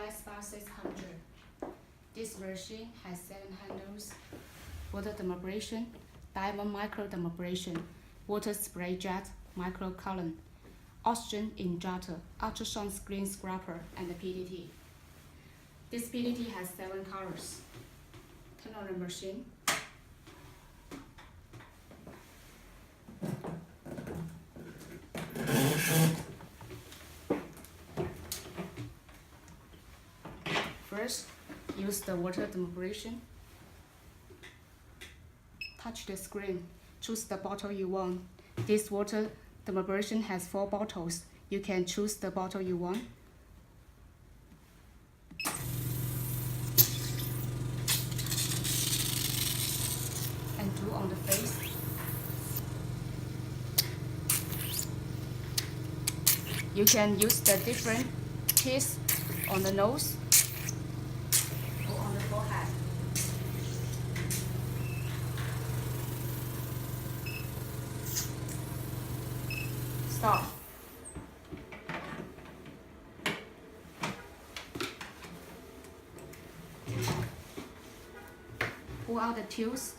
dead.Scar 600. This version has 7 handles: water dermabrasion, diamond micro dermabrasion, water spray jet, microcolon, oxygen injector, ultrasonic screen scraper, and the PDT. This PDT has 7 colors. Turn on the machine. First, use the water dermabrasion. Touch the screen. Choose the bottle you want. This water dermabrasion has 4 bottles. You can choose the bottle you want. And do on the face. You can use the different piece on the nose or on the forehead. Stop. Pull out the tubes.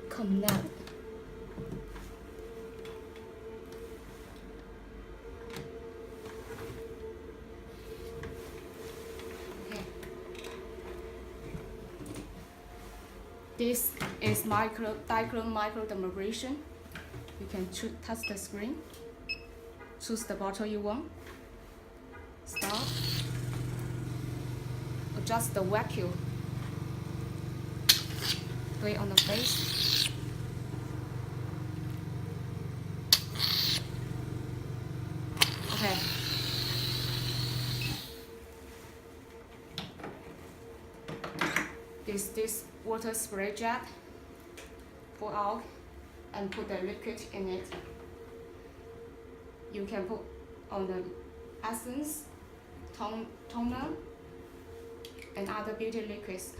Connect. Okay. This is diachrome micro dermabrasion. You can touch the screen. Choose the bottle you want. Stop. Adjust the vacuum. Do it on the face. Okay. This water spray jet. Pull out and put the liquid in it. You can put on the essence, toner, and other beauty liquids.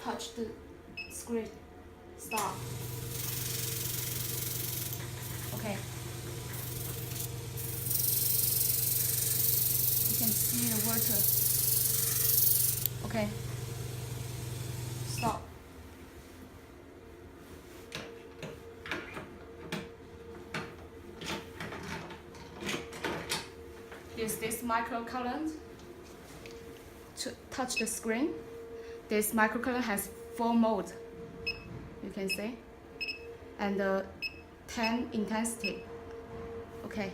Touch the screen. Stop. Okay. You can see the water. Okay. Stop. Use this microcolon to touch the screen. This microcolon has 4 modes, you can see, and 10 intensity. Okay.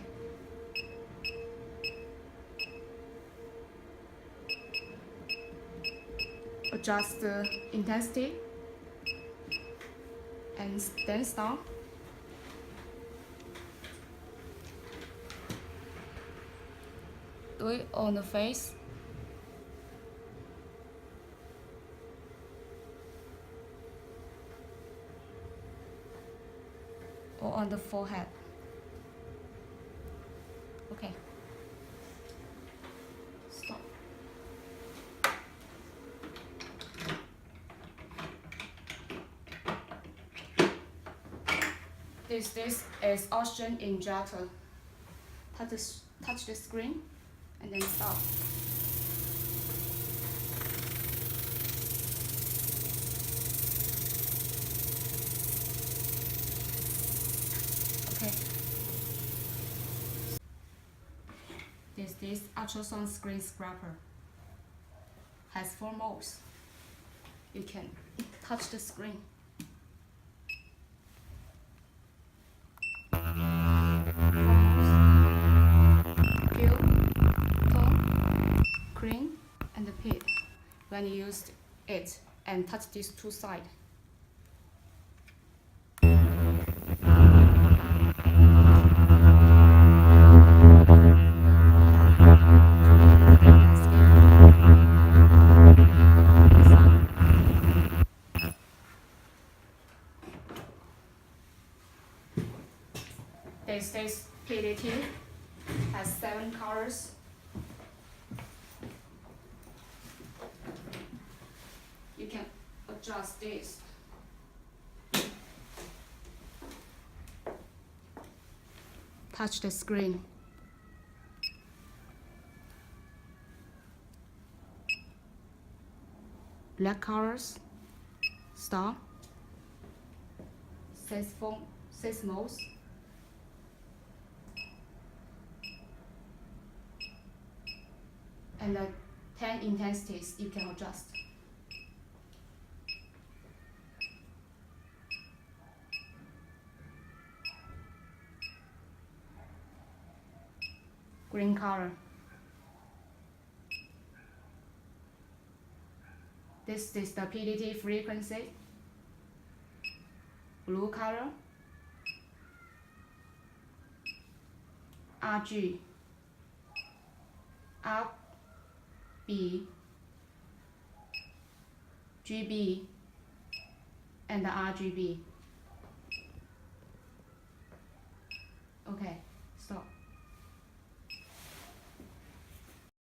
Adjust the intensity and then stop. Do it on the face. Or on the forehead. Okay. Stop. This is oxygen injector. Touch the screen and then stop. Okay. This ultrasonic screen scraper has 4 modes. You can touch the screen. Peel, tone, cream, and the pit. When you use it and touch these 2 sides. This PDT has 7 colors. adjust this. Touch the screen. Black colors, star, seismos, and the 10 intensities you can adjust. Green color. This is the PDT frequency. Blue color. RG. RB. GB. And the RGB. Okay.